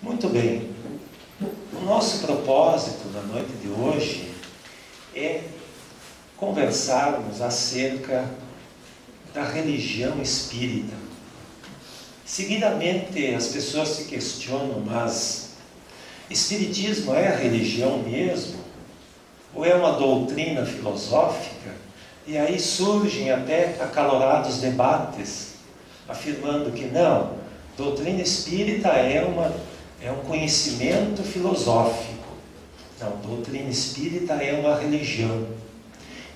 Muito bem, o nosso propósito na noite de hoje é conversarmos acerca da religião espírita. Seguidamente as pessoas se questionam, mas espiritismo é religião mesmo? Ou é uma doutrina filosófica? E aí surgem até acalorados debates, afirmando que não, doutrina espírita é um conhecimento filosófico. Não, doutrina espírita é uma religião.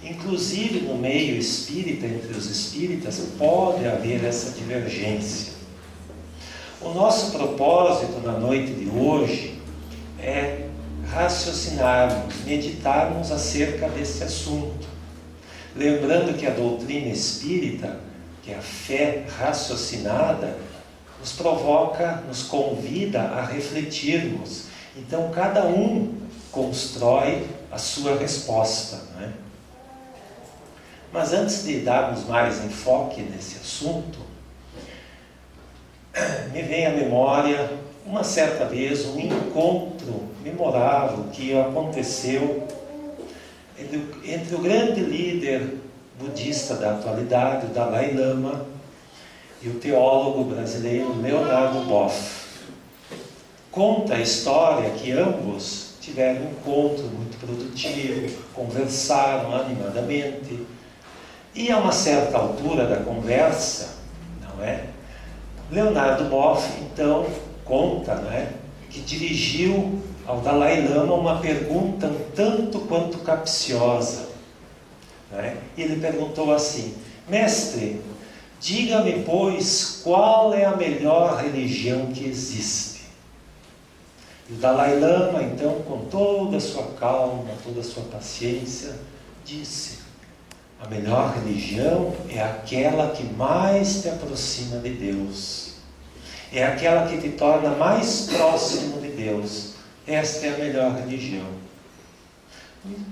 Inclusive no meio espírita, entre os espíritas, pode haver essa divergência. O nosso propósito na noite de hoje é raciocinarmos, meditarmos acerca desse assunto. Lembrando que a doutrina espírita, que é a fé raciocinada, nos provoca, nos convida a refletirmos. Então, cada um constrói a sua resposta, não é? Mas antes de darmos mais enfoque nesse assunto, me vem à memória, uma certa vez, um encontro memorável que aconteceu entre o grande líder budista da atualidade, o Dalai Lama, e o teólogo brasileiro Leonardo Boff. Conta a história que ambos tiveram um encontro muito produtivo, conversaram animadamente, e a uma certa altura da conversa, não é? Leonardo Boff, então, conta, não é, que dirigiu ao Dalai Lama uma pergunta um tanto quanto capciosa. Não é? E ele perguntou assim: mestre, diga-me, pois, qual é a melhor religião que existe? E o Dalai Lama, então, com toda a sua calma, toda a sua paciência, disse: a melhor religião é aquela que mais te aproxima de Deus. É aquela que te torna mais próximo de Deus. Esta é a melhor religião.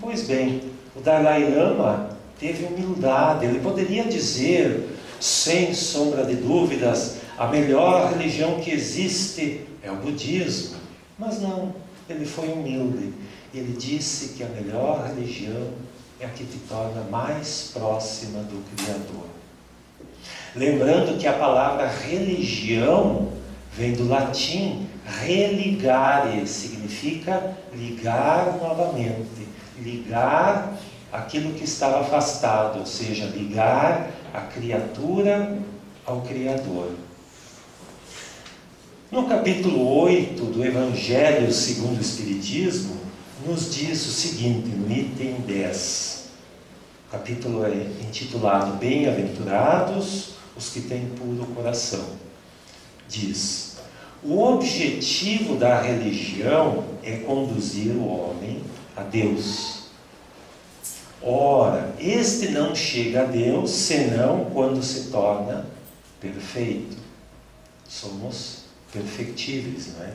Pois bem, o Dalai Lama teve humildade. Ele poderia dizer, sem sombra de dúvidas, a melhor religião que existe é o budismo. Mas não, ele foi humilde. Ele disse que a melhor religião é a que te torna mais próxima do Criador. Lembrando que a palavra religião vem do latim religare, significa ligar novamente, ligar aquilo que estava afastado, ou seja, ligar a criatura ao Criador. No capítulo 8 do Evangelho segundo o Espiritismo, nos diz o seguinte, no item 10. O capítulo é intitulado Bem-aventurados os que têm puro coração. Diz: o objetivo da religião é conduzir o homem a Deus. Ora, este não chega a Deus senão quando se torna perfeito. Somos perfectíveis, não é?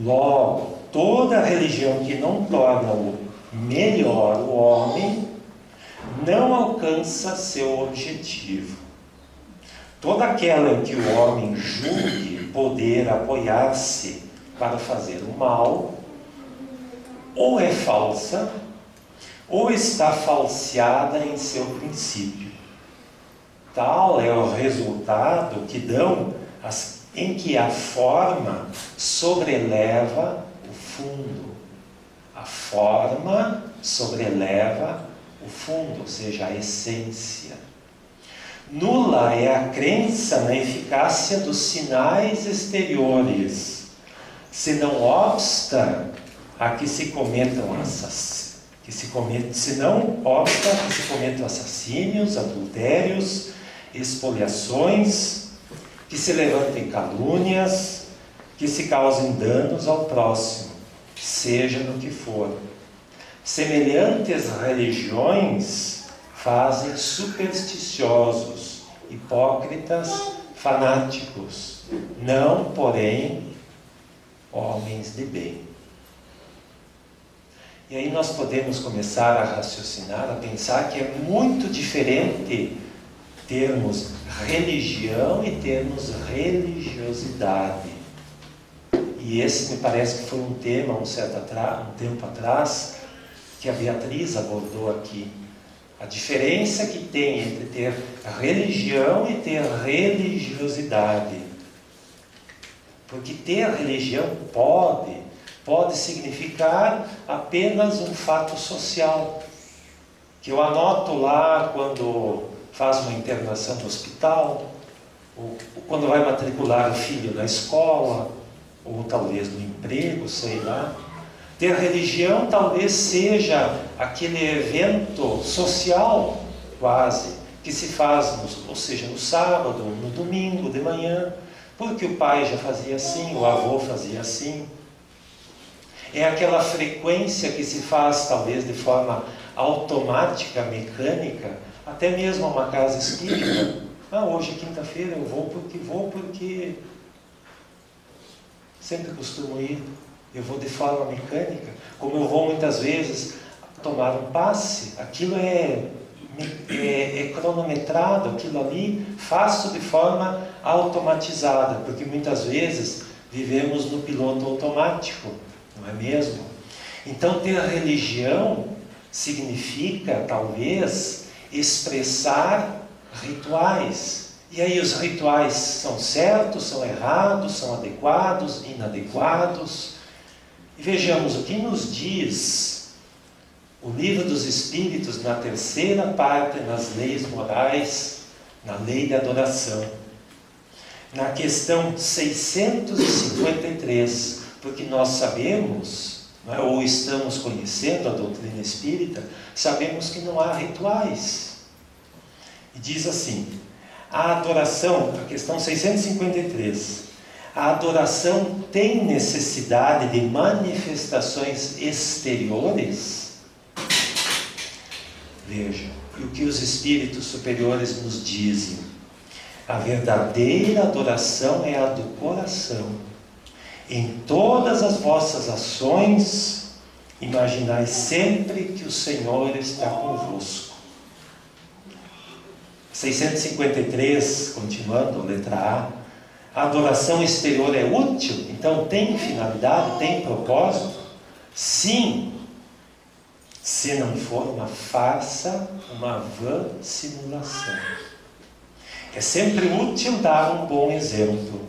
Logo, toda religião que não torna o melhor o homem não alcança seu objetivo. Toda aquela em que o homem julgue poder apoiar-se para fazer o mal, ou é falsa, ou está falseada em seu princípio. Tal é o resultado que dão em que a forma sobreleva o fundo. A forma sobreleva o fundo, ou seja, a essência. Nula é a crença na eficácia dos sinais exteriores, se não obsta a que se cometam assassínios, adultérios, expoliações, que se levantem calúnias, que se causem danos ao próximo, seja no que for. Semelhantes religiões fazem supersticiosos, hipócritas, fanáticos, não, porém, homens de bem. E aí nós podemos começar a raciocinar, a pensar que é muito diferente termos religião e termos religiosidade. e esse me parece que foi um tema um tempo atrás, que a Beatriz abordou aqui. A diferença que tem entre ter religião e ter religiosidade. Porque ter religião pode significar apenas um fato social, que eu anoto lá quando faz uma internação no hospital, ou quando vai matricular o filho na escola, ou talvez no emprego, sei lá. Ter religião talvez seja aquele evento social, quase, que se faz, ou seja, no sábado, no domingo, de manhã, porque o pai já fazia assim, o avô fazia assim. É aquela frequência que se faz, talvez, de forma automática, mecânica, até mesmo a uma casa espírita. Hoje é quinta-feira, eu vou porque sempre costumo ir. Eu vou de forma mecânica, como eu vou muitas vezes tomar um passe. Aquilo é cronometrado, aquilo ali faço de forma automatizada, porque muitas vezes vivemos no piloto automático, não é mesmo? Então ter religião significa, talvez, expressar rituais. E aí os rituais são certos, são errados, são adequados, inadequados. E vejamos o que nos diz o Livro dos Espíritos na terceira parte, nas leis morais, na lei de adoração. Na questão 653, porque nós sabemos, não é, ou estamos conhecendo a doutrina espírita, sabemos que não há rituais. E diz assim, a adoração, a questão 653, a adoração tem necessidade de manifestações exteriores? Veja, e o que os espíritos superiores nos dizem? A verdadeira adoração é a do coração. Em todas as vossas ações, imaginai sempre que o Senhor está convosco. 653, continuando, letra A adoração exterior é útil? Então tem finalidade, tem propósito? Sim, se não for uma farsa, uma vã simulação. É sempre útil dar um bom exemplo,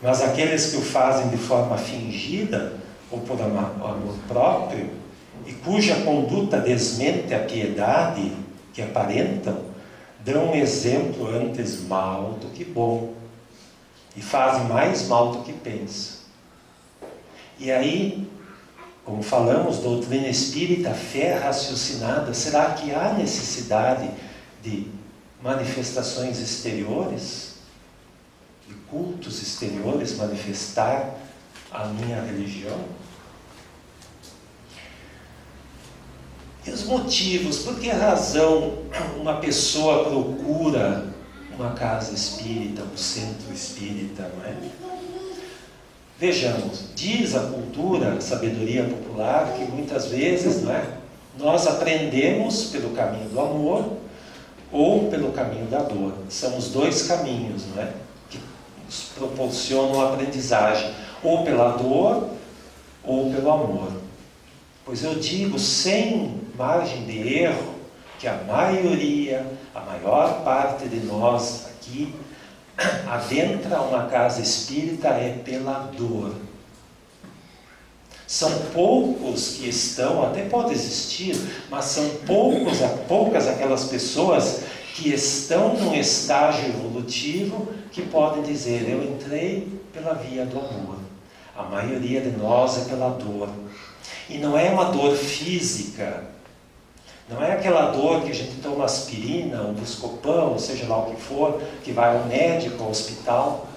mas aqueles que o fazem de forma fingida ou por amor próprio e cuja conduta desmente a piedade que aparentam, dão um exemplo antes mal do que bom e fazem mais mal do que pensam. E aí, como falamos, doutrina espírita, fé raciocinada, será que há necessidade de manifestações exteriores, de cultos exteriores, manifestar a minha religião? E os motivos, por que razão uma pessoa procura uma casa espírita, um centro espírita, não é? Vejamos, diz a cultura, a sabedoria popular, que muitas vezes, não é, nós aprendemos pelo caminho do amor ou pelo caminho da dor. São os dois caminhos, não é, que nos proporcionam a aprendizagem, ou pela dor ou pelo amor. Pois eu digo, sem margem de erro, que a maioria, a maior parte de nós aqui, adentra uma casa espírita é pela dor. São poucos que estão, até pode existir, mas são poucas aquelas pessoas que estão num estágio evolutivo que podem dizer, eu entrei pela via do amor. A maioria de nós é pela dor. E não é uma dor física, não é aquela dor que a gente toma aspirina, um Buscopan, ou seja lá o que for, que vai ao médico, ao hospital.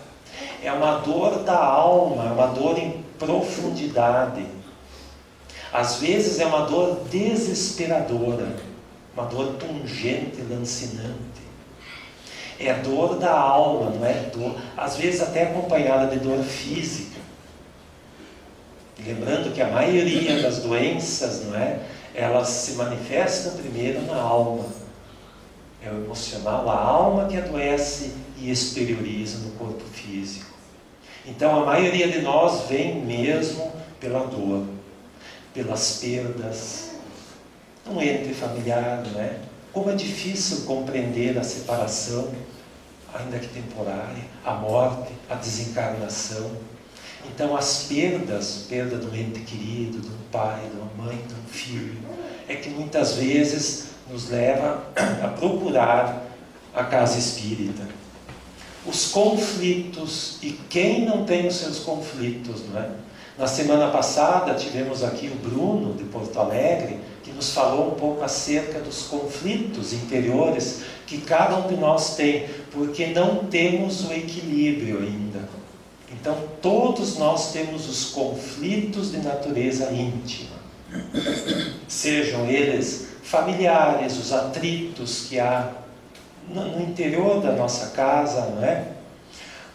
É uma dor da alma, é uma dor em profundidade. Às vezes é uma dor desesperadora, uma dor pungente, lancinante. É dor da alma, não é dor, às vezes até acompanhada de dor física. Lembrando que a maioria das doenças, não é, elas se manifestam primeiro na alma. É o emocional, a alma que adoece e exterioriza no corpo físico. Então a maioria de nós vem mesmo pela dor, pelas perdas, um ente familiar, não é? Como é difícil compreender a separação, ainda que temporária, a morte, a desencarnação. Então as perdas, perda do ente querido, do pai, de uma mãe, de um filho, é que muitas vezes nos leva a procurar a casa espírita. Os conflitos, e quem não tem os seus conflitos, não é? Na semana passada tivemos aqui o Bruno, de Porto Alegre, que nos falou um pouco acerca dos conflitos interiores que cada um de nós tem, porque não temos o equilíbrio ainda. Então, todos nós temos os conflitos de natureza íntima. Sejam eles familiares, os atritos que há no interior da nossa casa, não é?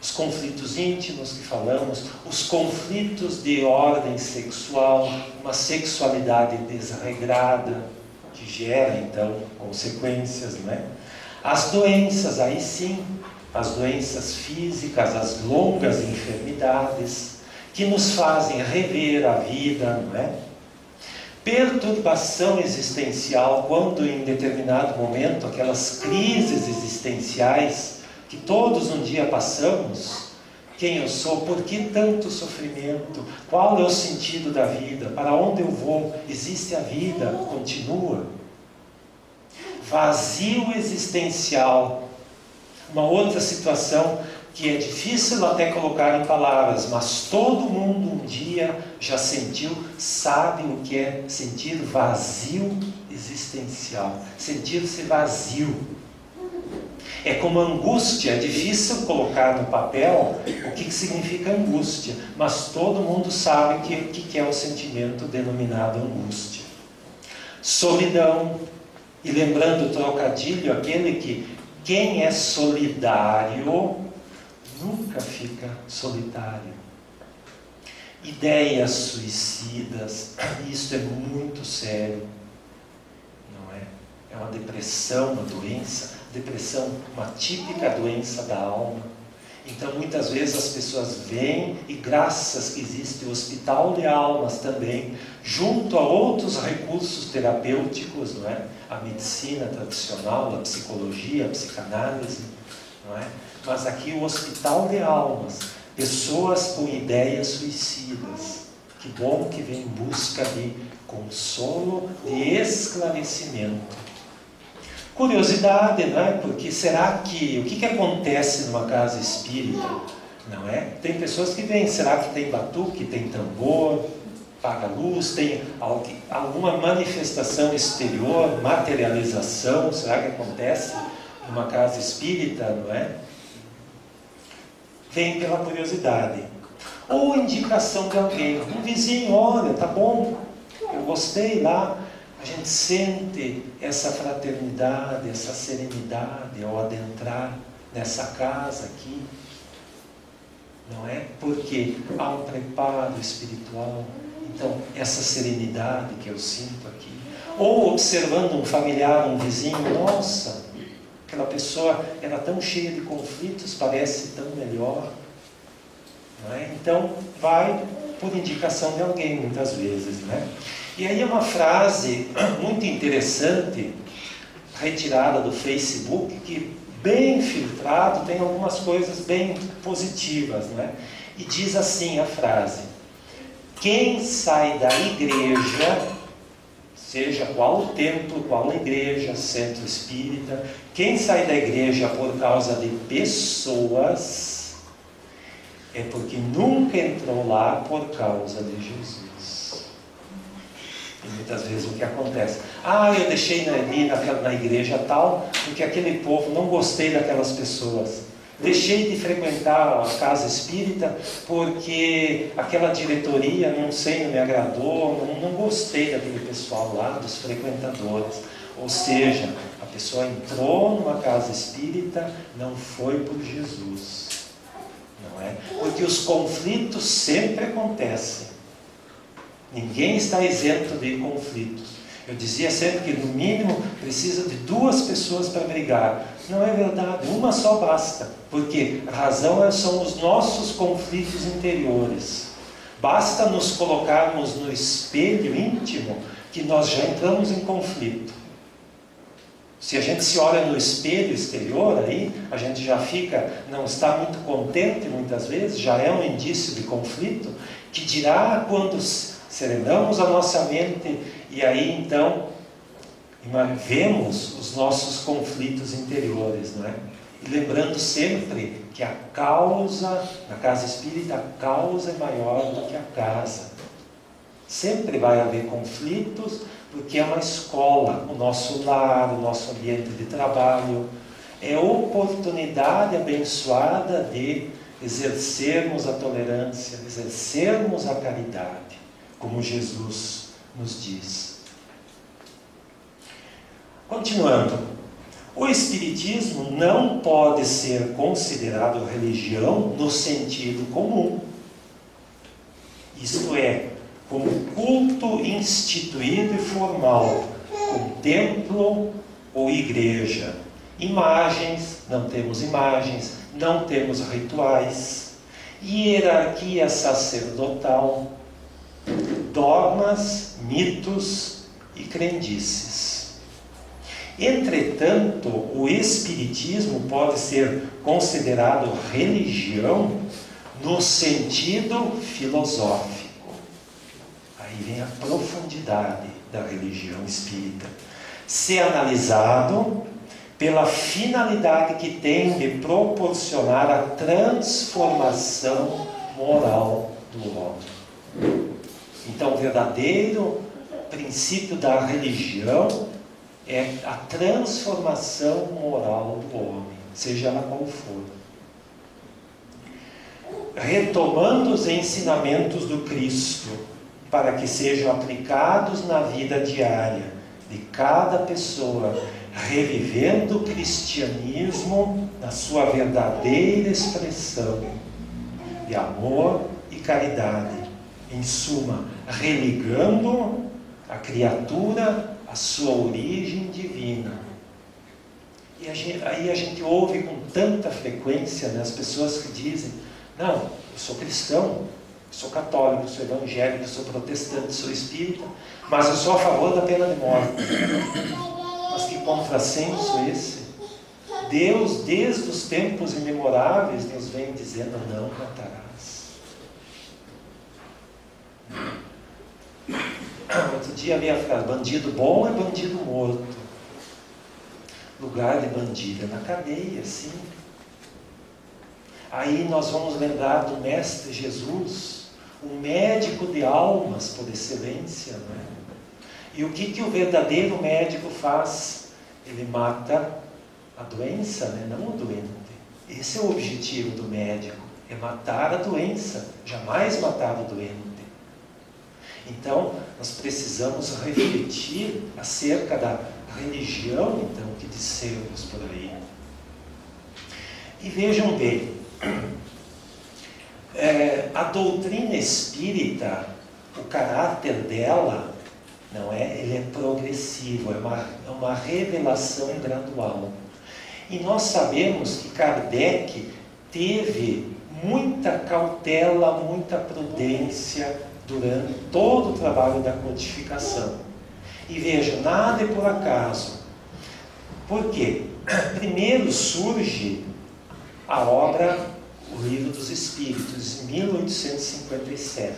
Os conflitos íntimos que falamos, os conflitos de ordem sexual, uma sexualidade desregrada, que gera, então, consequências, não é? As doenças, aí sim, as doenças físicas, as longas enfermidades, que nos fazem rever a vida, não é? Perturbação existencial, quando em determinado momento, aquelas crises existenciais, que todos um dia passamos, quem eu sou, por que tanto sofrimento, qual é o sentido da vida, para onde eu vou, existe a vida, continua. Vazio existencial, uma outra situação que é difícil até colocar em palavras, mas todo mundo um dia já sentiu, sabe o que é sentir vazio existencial, sentir-se vazio. É como angústia, é difícil colocar no papel o que significa angústia, mas todo mundo sabe o que é o sentimento denominado angústia. Solidão, e lembrando o trocadilho, aquele que quem é solidário nunca fica solitário. Ideias suicidas, isso é muito sério, não é? É uma depressão, uma doença. Depressão, uma típica doença da alma. Então muitas vezes as pessoas vêm e graças que existe o hospital de almas também, junto a outros recursos terapêuticos, não é? A medicina tradicional, a psicologia, a psicanálise, não é? Mas aqui o hospital de almas, pessoas com ideias suicidas, que bom que vem em busca de consolo, de esclarecimento. Curiosidade, não é? Porque será que, o que acontece numa casa espírita, não é? Tem pessoas que vêm, será que tem batuque, tem tambor, paga luz, tem alguma manifestação exterior, materialização, será que acontece numa casa espírita, não é? Vem pela curiosidade. Ou indicação de alguém, um vizinho, olha, tá bom, eu gostei lá. A gente sente essa fraternidade, essa serenidade ao adentrar nessa casa aqui, não é? Porque há um preparo espiritual. Então, essa serenidade que eu sinto aqui. Ou observando um familiar, um vizinho, nossa, aquela pessoa era tão cheia de conflitos, parece tão melhor. Não é? Então, vai por indicação de alguém, muitas vezes, né? E aí uma frase muito interessante, retirada do Facebook, que bem filtrado, tem algumas coisas bem positivas, né? E diz assim a frase: quem sai da igreja, seja qual o templo, qual a igreja, centro espírita, quem sai da igreja por causa de pessoas, é porque nunca entrou lá por causa de Jesus. E muitas vezes o que acontece? Ah, eu deixei ali na igreja tal, porque aquele povo, não gostei daquelas pessoas. Deixei de frequentar a casa espírita, porque aquela diretoria, não sei, não me agradou, não gostei daquele pessoal lá, dos frequentadores. Ou seja, a pessoa entrou numa casa espírita, não foi por Jesus. Não é? Porque os conflitos sempre acontecem. Ninguém está isento de conflitos. Eu dizia sempre que no mínimo precisa de 2 pessoas para brigar. Não é verdade, uma só basta, porque a razão são os nossos conflitos interiores. Basta nos colocarmos no espelho íntimo que nós já entramos em conflito. Se a gente se olha no espelho exterior, aí a gente já não está muito contente muitas vezes, já é um indício de conflito, que dirá quando serenamos a nossa mente e aí então vemos os nossos conflitos interiores, não é? E lembrando sempre que a causa, na casa espírita, a causa é maior do que a casa. Sempre vai haver conflitos, porque é uma escola, o nosso lar, o nosso ambiente de trabalho, é oportunidade abençoada de exercermos a tolerância, exercermos a caridade, como Jesus nos diz. Continuando, o Espiritismo não pode ser considerado religião no sentido comum, isto é, como culto instituído e formal, como templo ou igreja. Imagens, não temos imagens, não temos rituais, hierarquia sacerdotal, dogmas, mitos e crendices. Entretanto, o Espiritismo pode ser considerado religião no sentido filosófico. Aí vem a profundidade da religião espírita. Se analisado pela finalidade que tem de proporcionar a transformação moral do homem. Então, o verdadeiro princípio da religião é a transformação moral do homem, seja ela qual for. Retomando os ensinamentos do Cristo, para que sejam aplicados na vida diária de cada pessoa, revivendo o cristianismo na sua verdadeira expressão de amor e caridade. Em suma, religando a criatura à sua origem divina. E aí a gente ouve com tanta frequência, né, as pessoas que dizem: não, eu sou cristão, sou católico, sou evangélico, sou protestante, sou espírita, mas eu sou a favor da pena de morte. Mas que contrassenso esse? Deus, desde os tempos imemoráveis, nos vem dizendo: não matarás. Outro dia havia a frase: bandido bom é bandido morto. Lugar de bandido é na cadeia, sim. Aí nós vamos lembrar do Mestre Jesus, o médico de almas por excelência, não é? E o que o verdadeiro médico faz? Ele mata a doença, né? Não o doente. Esse é o objetivo do médico, é matar a doença, jamais matar o doente. Então, nós precisamos refletir acerca da religião, então, que dissemos por aí. E vejam bem, a doutrina espírita, o caráter dela, não é? Ele é progressivo, é uma revelação gradual. E nós sabemos que Kardec teve muita cautela, muita prudência durante todo o trabalho da codificação. E veja, nada é por acaso. Por quê? Primeiro surge a obra O Livro dos Espíritos, em 1857.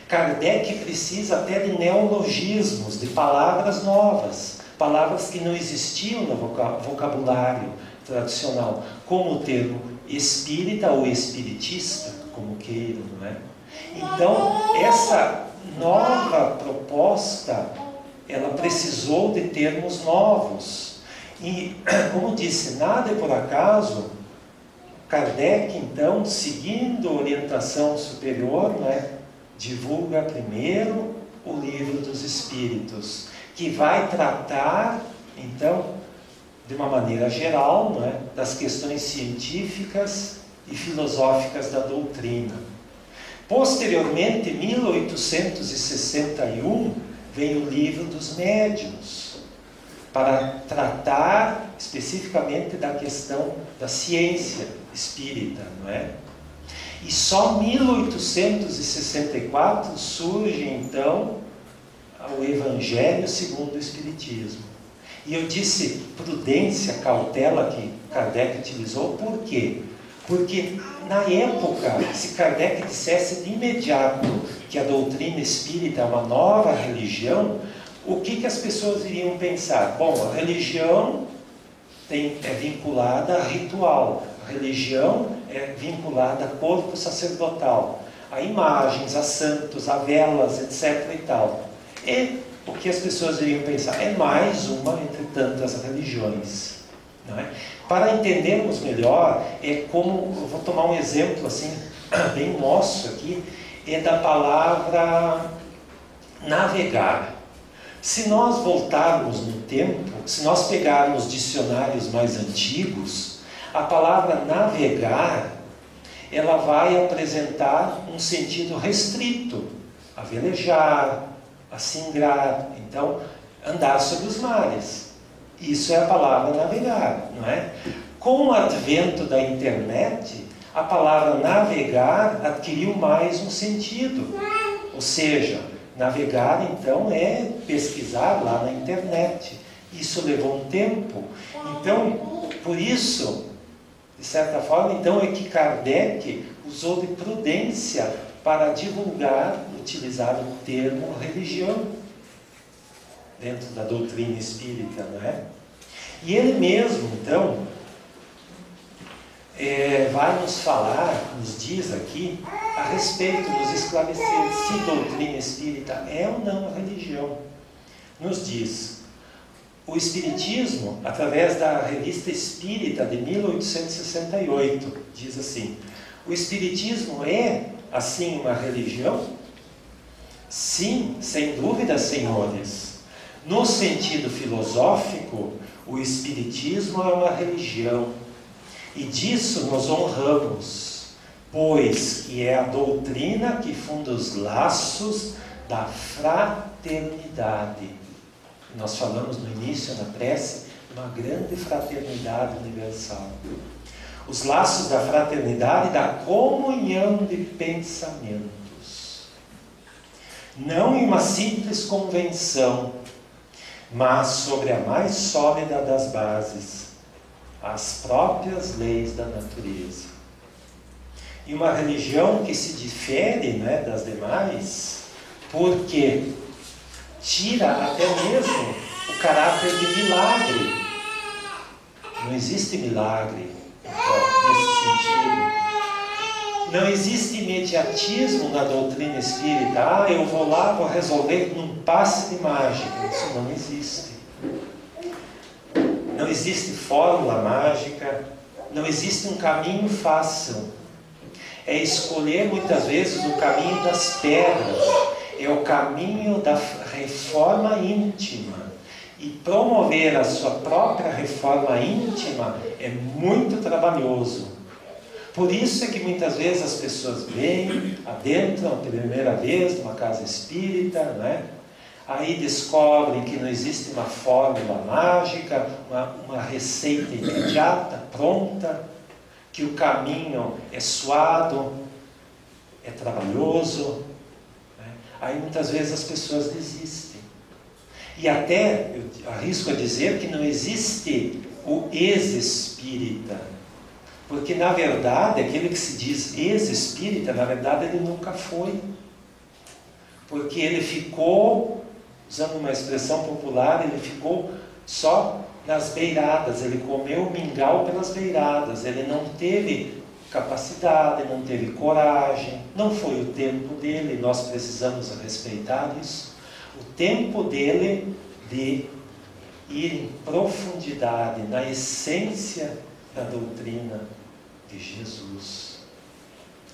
Kardec precisa até de neologismos, de palavras novas, palavras que não existiam no vocabulário tradicional, como o termo espírita ou espiritista, como queiram, não é? Então, essa nova proposta, ela precisou de termos novos. E, como disse, nada é por acaso. Kardec, então, seguindo a orientação superior, não é? Divulga primeiro o Livro dos Espíritos, que vai tratar, então, de uma maneira geral, não é? Das questões científicas e filosóficas da doutrina. Posteriormente, em 1861, vem o Livro dos Médiuns, para tratar especificamente da questão da ciência espírita, não é? E só em 1864 surge, então, o Evangelho segundo o Espiritismo. E eu disse prudência, cautela, que Kardec utilizou, por quê? Porque, na época, se Kardec dissesse de imediato que a doutrina espírita é uma nova religião, o que as pessoas iriam pensar? Bom, a religião é vinculada a ritual, a religião é vinculada a corpo sacerdotal, a imagens, a santos, a velas, etc. e tal. E o que as pessoas iriam pensar? É mais uma entre tantas religiões. Não é? Para entendermos melhor, é como, eu vou tomar um exemplo assim, bem nosso aqui, é da palavra navegar. Se nós voltarmos no tempo, se nós pegarmos dicionários mais antigos, a palavra navegar, ela vai apresentar um sentido restrito, a velejar, a singrar, então, andar sobre os mares. Isso é a palavra navegar, não é? Com o advento da internet, a palavra navegar adquiriu mais um sentido. Ou seja, navegar, então, é pesquisar lá na internet. Isso levou um tempo. Então, por isso, de certa forma, então, é que Kardec usou de prudência para divulgar, utilizar o termo religião dentro da doutrina espírita, não é? E ele mesmo, então, vai nos falar, nos diz aqui, a respeito, nos esclarecer se doutrina espírita é ou não religião. Nos diz, o Espiritismo, através da Revista Espírita de 1868, diz assim: o Espiritismo é, assim, uma religião? Sim, sem dúvida, senhores. No sentido filosófico, o Espiritismo é uma religião, e disso nos honramos, pois que é a doutrina que funda os laços da fraternidade. Nós falamos no início, na prece, uma grande fraternidade universal. Os laços da fraternidade e da comunhão de pensamentos. Não em uma simples convenção, mas sobre a mais sólida das bases, as próprias leis da natureza. E uma religião que se difere, né, das demais, porque tira até mesmo o caráter de milagre. Não existe milagre, nesse sentido. Não existe imediatismo na doutrina espírita. Ah, eu vou lá, vou resolver num passe de mágica. Isso não existe. Não existe fórmula mágica. Não existe um caminho fácil. É escolher muitas vezes o caminho das pedras. É o caminho da reforma íntima. E promover a sua própria reforma íntima é muito trabalhoso. Por isso é que muitas vezes as pessoas vêm, adentram a primeira vez numa casa espírita, né? Aí descobrem que não existe uma fórmula mágica, uma receita imediata, pronta, que o caminho é suado, é trabalhoso, né? Aí muitas vezes as pessoas desistem. E até, eu arrisco a dizer que não existe o ex-espírita. Porque, na verdade, aquele que se diz ex-espírita, na verdade, ele nunca foi. Porque ele ficou, usando uma expressão popular, ele ficou só nas beiradas, ele comeu mingau pelas beiradas, ele não teve capacidade, não teve coragem, não foi o tempo dele, nós precisamos respeitar isso. O tempo dele de ir em profundidade, na essência da doutrina de Jesus.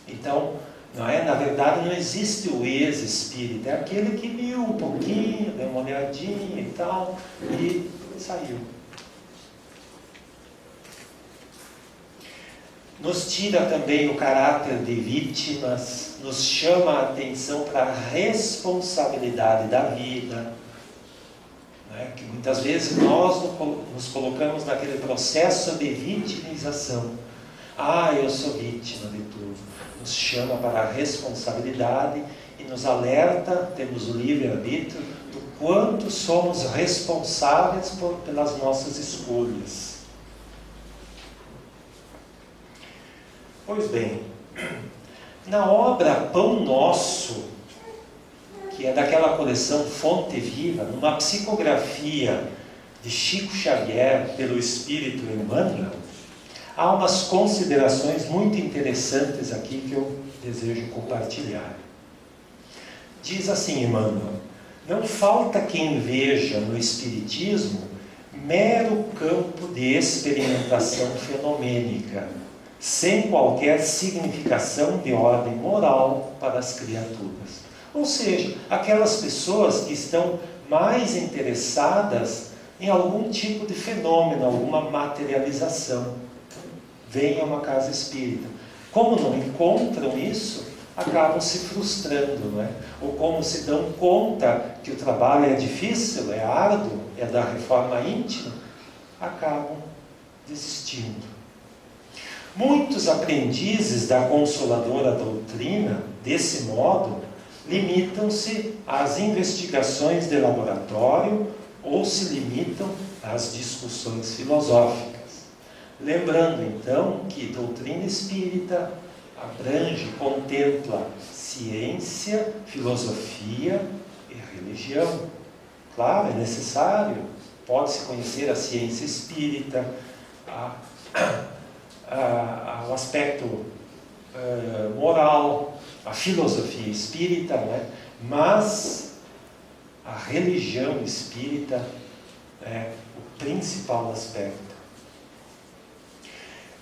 Então, não é? Na verdade, não existe o ex-espírita, é aquele que viu um pouquinho, deu uma olhadinha e tal, e saiu. Nos tira também o caráter de vítimas, nos chama a atenção para a responsabilidade da vida, né? Que muitas vezes nós nos colocamos naquele processo de vitimização. Ah, eu sou vítima de tudo. Nos chama para a responsabilidade e nos alerta, temos o livre-arbítrio, do quanto somos responsáveis pelas nossas escolhas. Pois bem, na obra Pão Nosso, que é daquela coleção Fonte Viva, numa psicografia de Chico Xavier pelo Espírito Emmanuel, há umas considerações muito interessantes aqui que eu desejo compartilhar. Diz assim Emmanuel: não falta quem veja no Espiritismo mero campo de experimentação fenomênica, sem qualquer significação de ordem moral para as criaturas. Ou seja, aquelas pessoas que estão mais interessadas em algum tipo de fenômeno, alguma materialização, vêm a uma casa espírita. Como não encontram isso, acabam se frustrando, não é? Ou como se dão conta que o trabalho é difícil, é árduo, é da reforma íntima, acabam desistindo. Muitos aprendizes da Consoladora Doutrina, desse modo, limitam-se às investigações de laboratório ou se limitam às discussões filosóficas. Lembrando, então, que doutrina espírita abrange, contempla ciência, filosofia e religião. Claro, é necessário, pode-se conhecer a ciência espírita, o aspecto moral, a filosofia espírita, né? Mas a religião espírita é o principal aspecto.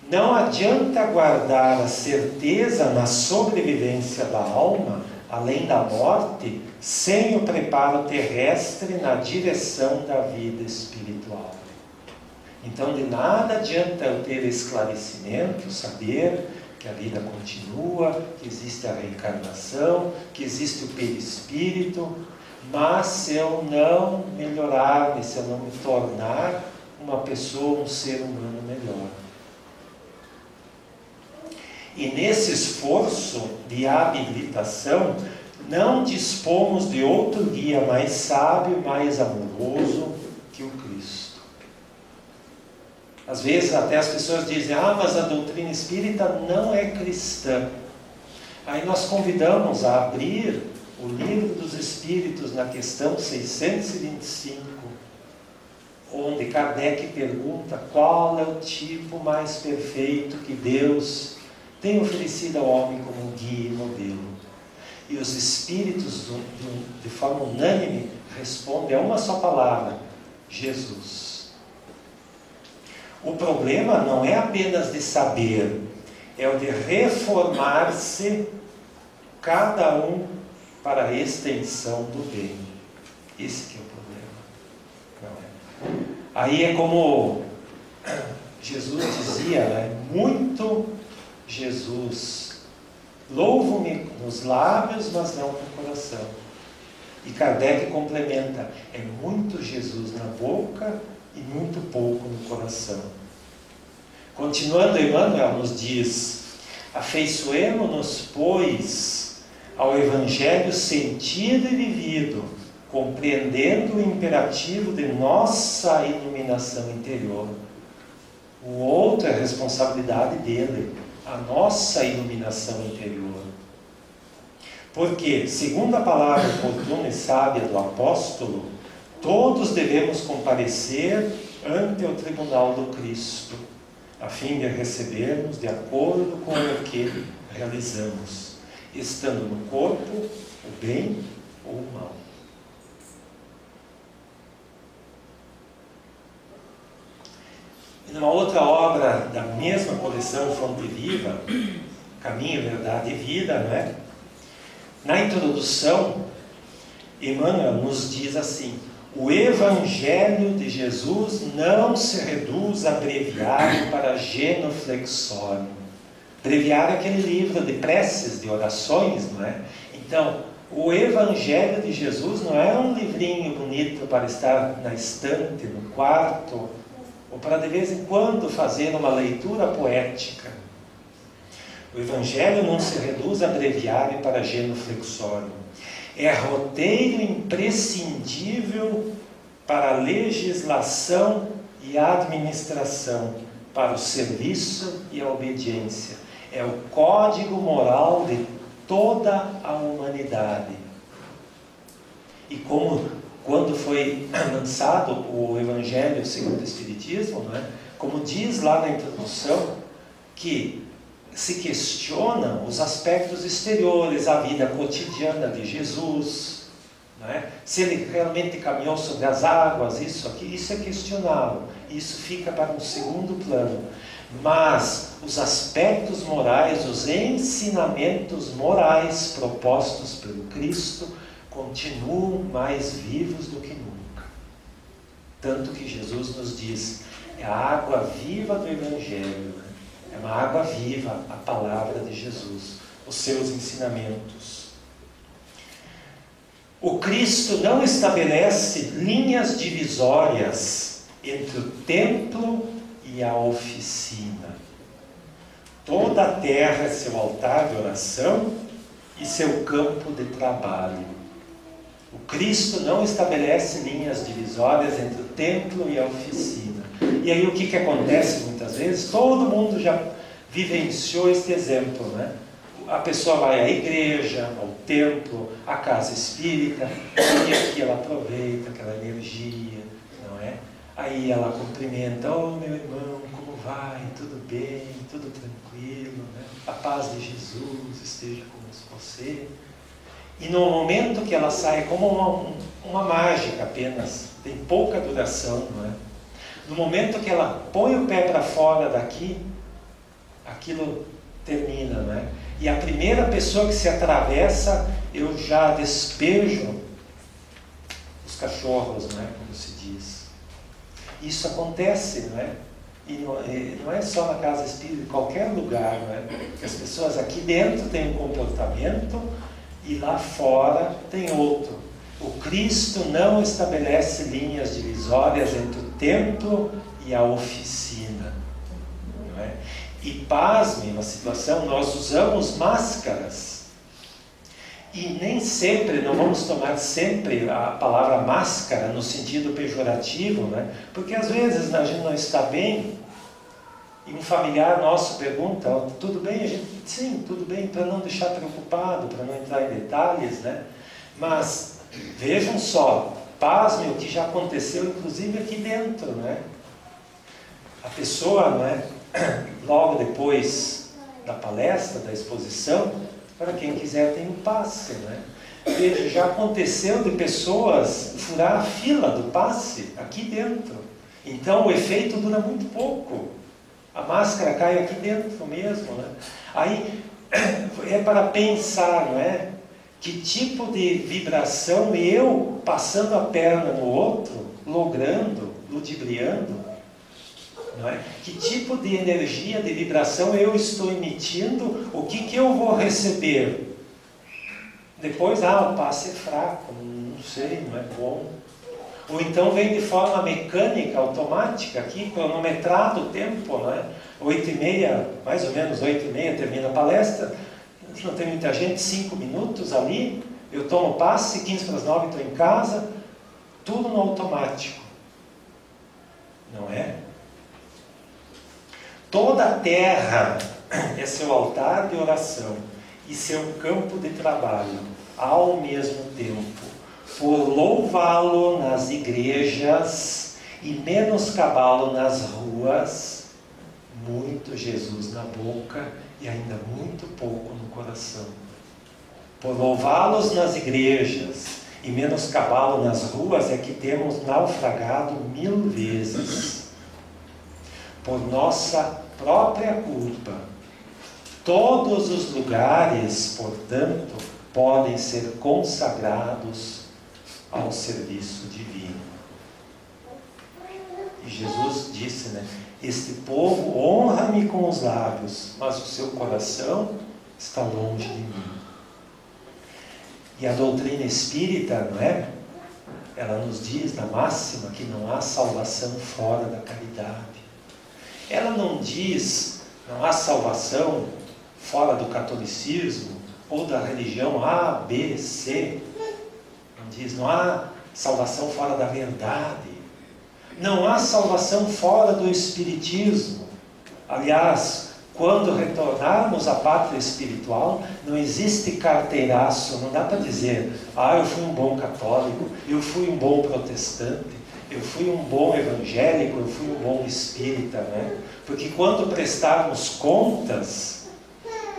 Não adianta guardar a certeza na sobrevivência da alma, além da morte, sem o preparo terrestre na direção da vida espiritual. Então, de nada adianta eu ter esclarecimento, saber que a vida continua, que existe a reencarnação, que existe o perispírito, mas se eu não melhorar, se eu não me tornar uma pessoa, um ser humano melhor. E nesse esforço de habilitação, não dispomos de outro guia mais sábio, mais amoroso que o Cristo. Às vezes até as pessoas dizem: ah, mas a doutrina espírita não é cristã. Aí nós convidamos a abrir o Livro dos Espíritos na questão 625, onde Kardec pergunta qual é o tipo mais perfeito que Deus tem oferecido ao homem como guia e modelo. E os Espíritos, de forma unânime, respondem a uma só palavra: Jesus. O problema não é apenas de saber, é o de reformar-se cada um para a extensão do bem. Esse que é o problema. Não é? Aí é como Jesus dizia, né? Muito Jesus, louvo-me nos lábios, mas não no coração. E Kardec complementa: é muito Jesus na boca e muito pouco no coração. Continuando, Emmanuel nos diz: afeiçoemo-nos, pois, ao Evangelho sentido e vivido, compreendendo o imperativo de nossa iluminação interior. O outro é a responsabilidade dele, a nossa iluminação interior. Porque, segundo a palavra oportuna e sábia do apóstolo, todos devemos comparecer ante o tribunal do Cristo, a fim de recebermos de acordo com o que realizamos, estando no corpo o bem ou o mal. E numa outra obra da mesma coleção Fonte Viva, Caminho, Verdade e Vida, não é? Na introdução, Emmanuel nos diz assim: o Evangelho de Jesus não se reduz a breviário para genuflexório. Breviário é aquele livro de preces, de orações, não é? Então, O Evangelho de Jesus não é um livrinho bonito para estar na estante, no quarto, ou para de vez em quando fazer uma leitura poética. O Evangelho não se reduz a breviário para genuflexório. É roteiro imprescindível para a legislação e a administração, para o serviço e a obediência. É o código moral de toda a humanidade. E como quando foi lançado o Evangelho segundo o Espiritismo, não é? Como diz lá na introdução, que se questionam os aspectos exteriores, a vida cotidiana de Jesus, não é? Se ele realmente caminhou sobre as águas, isso aqui, isso é questionável, isso fica para um segundo plano. Mas os aspectos morais, os ensinamentos morais propostos pelo Cristo continuam mais vivos do que nunca. Tanto que Jesus nos diz, é a água viva do Evangelho, né? É uma água viva, a palavra de Jesus, os seus ensinamentos. O Cristo não estabelece linhas divisórias entre o templo e a oficina. Toda a terra é seu altar de oração e seu campo de trabalho. O Cristo não estabelece linhas divisórias entre o templo e a oficina. E aí o que acontece muitas vezes? Todo mundo já vivenciou este exemplo, né? A pessoa vai à igreja, ao templo, à casa espírita, e aqui ela aproveita aquela energia, não é? Aí ela cumprimenta, oh meu irmão, como vai? Tudo bem? Tudo tranquilo, né? A paz de Jesus esteja com você. E no momento que ela sai, como uma mágica apenas, tem pouca duração, não é? No momento que ela põe o pé para fora daqui, aquilo termina, não é? E a primeira pessoa que se atravessa, eu já despejo os cachorros, não é? Como se diz. Isso acontece, não é? E não é só na casa espírita, em qualquer lugar, não é? Porque as pessoas aqui dentro têm um comportamento e lá fora tem outro. O Cristo não estabelece linhas divisórias entre o templo e a oficina, não é? E pasme uma situação, nós usamos máscaras. E nem sempre, não vamos tomar sempre a palavra máscara no sentido pejorativo, né? Porque às vezes a gente não está bem e um familiar nosso pergunta, oh, tudo bem? A gente, sim, tudo bem, para não deixar preocupado, para não entrar em detalhes, né? Mas vejam só, pasmem o que já aconteceu, inclusive aqui dentro, né? A pessoa, né, logo depois da palestra, da exposição, para quem quiser tem um passe, né? Veja, já aconteceu de pessoas furar a fila do passe aqui dentro. Então o efeito dura muito pouco. A máscara cai aqui dentro mesmo, né? Aí é para pensar, não é? Que tipo de vibração eu passando a perna no outro, logrando, ludibriando, não é? Que tipo de energia, de vibração eu estou emitindo, o que eu vou receber? Depois, o passe é fraco, não sei, não é bom. Ou então vem de forma mecânica, automática, aqui, cronometrado o tempo, não é? 8h30, mais ou menos 8h30 termina a palestra, não tem muita gente, 5 minutos ali, eu tomo passe, 8h45 estou em casa, tudo no automático, não é? Toda a terra é seu altar de oração e seu campo de trabalho ao mesmo tempo, por louvá-lo nas igrejas e menoscabá-lo nas ruas, muito Jesus na boca e ainda muito pouco no coração. Por louvá-los nas igrejas e menoscabá-lo nas ruas é que temos naufragado 1000 vezes. Por nossa própria culpa. Todos os lugares, portanto, podem ser consagrados ao serviço divino. E Jesus disse, né? Este povo honra-me com os lábios, mas o seu coração está longe de mim. E a doutrina espírita, não é? Ela nos diz na máxima que não há salvação fora da caridade. Ela não diz, não há salvação fora do catolicismo ou da religião A, B, C. Não diz, não há salvação fora da verdade. Não há salvação fora do espiritismo. Aliás, quando retornarmos à pátria espiritual, não existe carteiraço, não dá para dizer, eu fui um bom católico, eu fui um bom protestante, eu fui um bom evangélico, eu fui um bom espírita, né? Porque quando prestarmos contas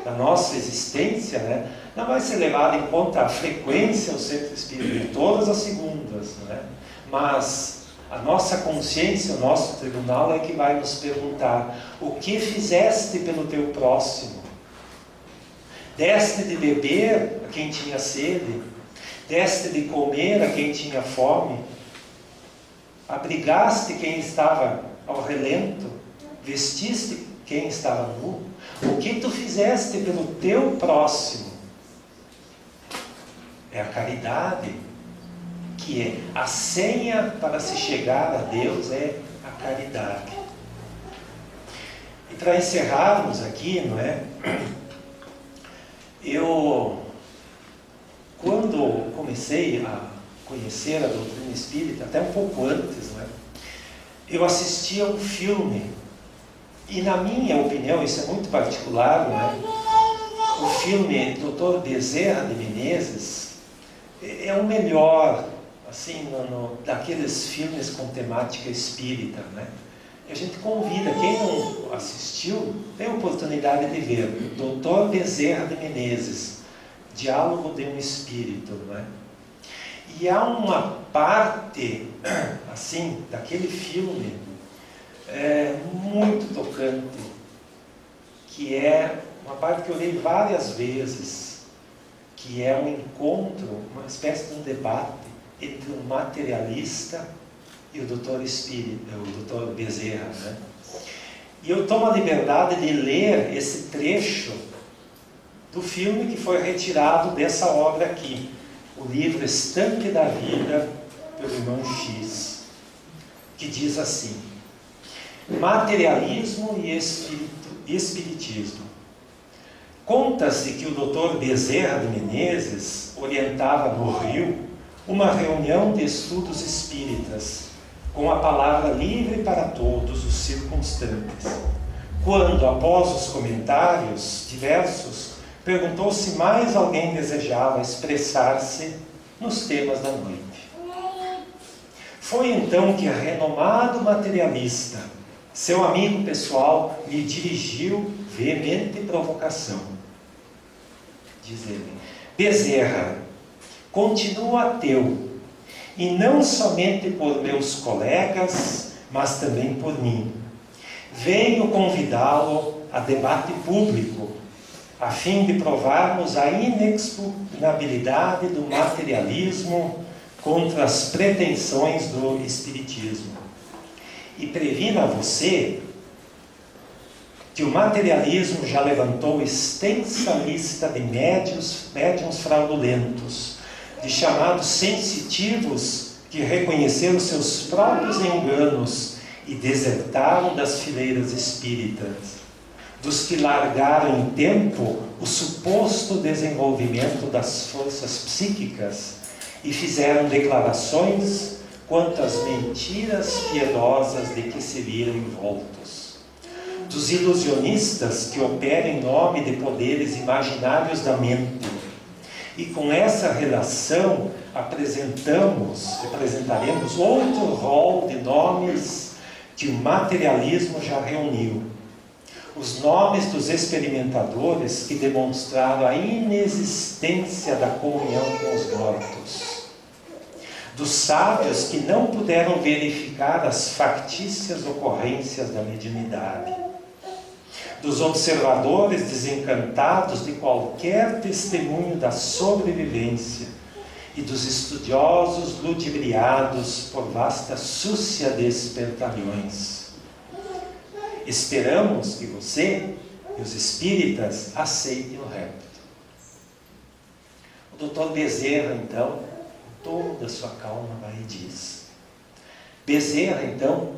da nossa existência, né, não vai ser levado em conta a frequência ao centro espírita de todas as segundas, né? Mas a nossa consciência, o nosso tribunal é que vai nos perguntar: o que fizeste pelo teu próximo? Deste de beber a quem tinha sede? Deste de comer a quem tinha fome? Abrigaste quem estava ao relento? Vestiste quem estava nu? O que tu fizeste pelo teu próximo? É a caridade, que é a senha para se chegar a Deus, é a caridade. E para encerrarmos aqui, não é? Eu, quando comecei a conhecer a doutrina espírita, até um pouco antes, não é? Eu assistia um filme, e na minha opinião, isso é muito particular, não é? O filme Dr. Bezerra de Menezes é o melhor, assim, daqueles filmes com temática espírita, né? E a gente convida, quem não assistiu, tem a oportunidade de ver, Dr. Bezerra de Menezes, Diálogo de um Espírito, né? E há uma parte, assim, daquele filme, muito tocante, que é uma parte que eu li várias vezes, que é um encontro, uma espécie de um debate entre um materialista e o doutor Espírita, o doutor Bezerra, né? E eu tomo a liberdade de ler esse trecho do filme que foi retirado dessa obra aqui, o livro Estanque da Vida, pelo irmão X, que diz assim: materialismo e espiritismo. Conta-se que o doutor Bezerra de Menezes orientava no Rio uma reunião de estudos espíritas, com a palavra livre para todos os circunstantes, quando, após os comentários diversos, perguntou se mais alguém desejava expressar-se nos temas da noite. Foi então que o renomado materialista, seu amigo pessoal, lhe dirigiu veemente provocação. Diz ele: Bezerra, continuo ateu, e não somente por meus colegas, mas também por mim. Venho convidá-lo a debate público, a fim de provarmos a inexpugnabilidade do materialismo contra as pretensões do espiritismo. E previno a você que o materialismo já levantou extensa lista de médiuns fraudulentos, de chamados sensitivos que reconheceram seus próprios enganos e desertaram das fileiras espíritas, dos que largaram em tempo o suposto desenvolvimento das forças psíquicas e fizeram declarações quanto às mentiras piedosas de que se viram envoltos, dos ilusionistas que operam em nome de poderes imaginários da mente. E com essa relação apresentaremos outro rol de nomes que o materialismo já reuniu. Os nomes dos experimentadores que demonstraram a inexistência da comunhão com os mortos. Dos sábios que não puderam verificar as factícias ocorrências da mediunidade. Dos observadores desencantados de qualquer testemunho da sobrevivência e dos estudiosos ludibriados por vasta súcia de espertalhões. Esperamos que você e os espíritas aceitem o repto. O O Dr. Bezerra, então, com toda a sua calma, vai e diz. Bezerra, então,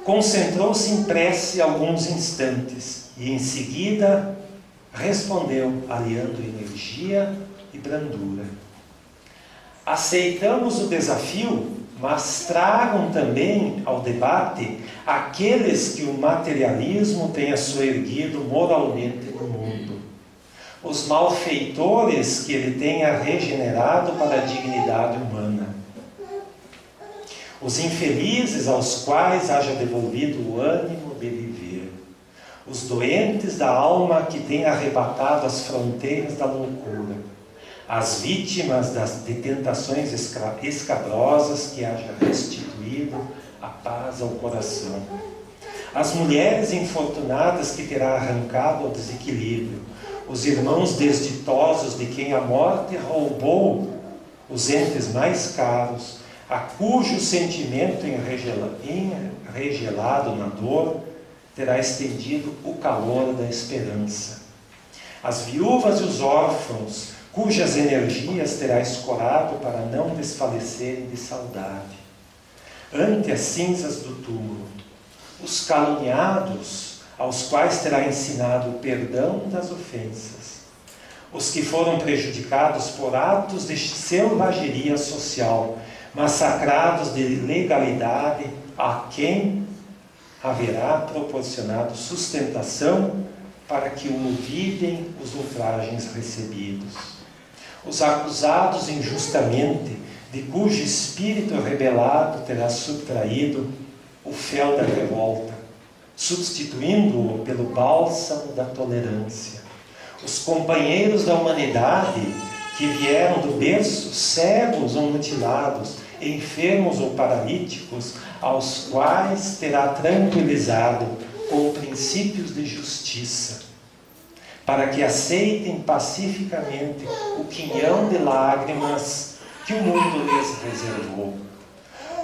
concentrou-se em prece alguns instantes e, em seguida, respondeu, aliando energia e brandura. Aceitamos o desafio, mas tragam também ao debate aqueles que o materialismo tenha soerguido moralmente no mundo, os malfeitores que ele tenha regenerado para a dignidade humana, os infelizes aos quais haja devolvido o ânimo de viver, os doentes da alma que tenha arrebatado as fronteiras da loucura, as vítimas de tentações escabrosas que haja restituído a paz ao coração, as mulheres infortunadas que terá arrancado ao desequilíbrio, os irmãos desditosos de quem a morte roubou os entes mais caros, a cujo sentimento enregelado na dor terá estendido o calor da esperança, as viúvas e os órfãos, cujas energias terá escorado para não desfalecerem de saudade, ante as cinzas do túmulo, os caluniados, aos quais terá ensinado o perdão das ofensas, os que foram prejudicados por atos de selvageria social, massacrados de legalidade, a quem haverá proporcionado sustentação para que o olvidem os ultrajes recebidos, os acusados injustamente, de cujo espírito rebelado terá subtraído o fel da revolta, substituindo-o pelo bálsamo da tolerância, os companheiros da humanidade que vieram do berço cegos ou mutilados, enfermos ou paralíticos, aos quais terá tranquilizado com princípios de justiça, para que aceitem pacificamente o quinhão de lágrimas que o mundo lhes reservou.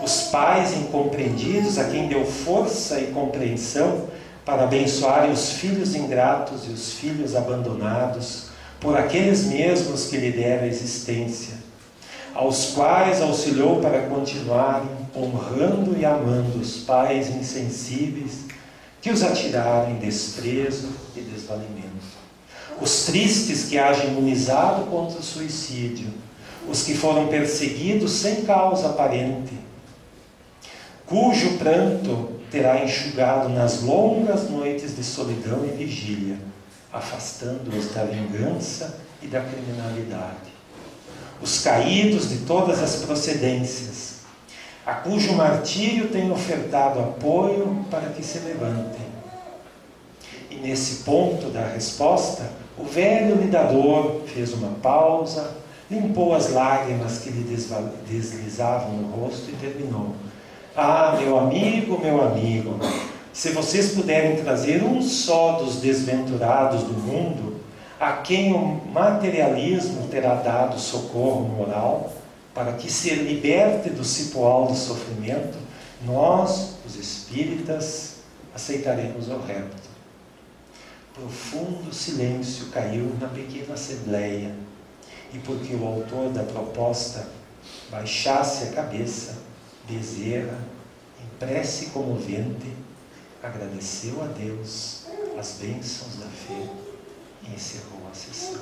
Os pais incompreendidos, a quem deu força e compreensão para abençoarem os filhos ingratos e os filhos abandonados por aqueles mesmos que lhe deram existência, aos quais auxiliou para continuarem honrando e amando os pais insensíveis que os atiraram em desprezo e desvalimento. Os tristes que hajam imunizado contra o suicídio, os que foram perseguidos sem causa aparente, cujo pranto terá enxugado nas longas noites de solidão e vigília, afastando-os da vingança e da criminalidade. Os caídos de todas as procedências, a cujo martírio tem ofertado apoio para que se levantem. E nesse ponto da resposta, o velho lidador fez uma pausa, limpou as lágrimas que lhe deslizavam no rosto e terminou. Ah, meu amigo, se vocês puderem trazer um só dos desventurados do mundo, a quem o materialismo terá dado socorro moral, para que se liberte do cipoal do sofrimento, nós, os espíritas, aceitaremos o repto. Profundo silêncio caiu na pequena assembleia, e porque o autor da proposta baixasse a cabeça, Bezerra, em prece comovente, agradeceu a Deus as bênçãos da fé e encerrou a sessão.